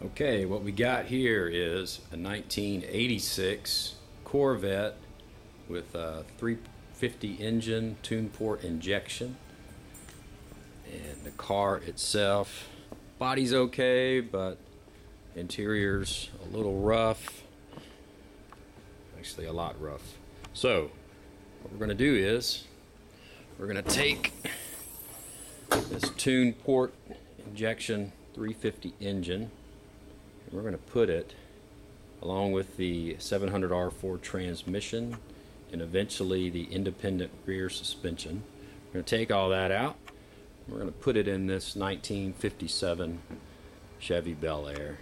Okay, what we got here is a 1986 Corvette with a 350 engine, tune port injection. And the car itself, body's okay, but interior's a little rough. Actually a lot rough. So what we're going to do is we're going to take this tune port injection 350 engine, and we're going to put it along with the 700R4 transmission and eventually the independent rear suspension. We're going to take all that out. We're going to put it in this 1957 Chevy BelAir.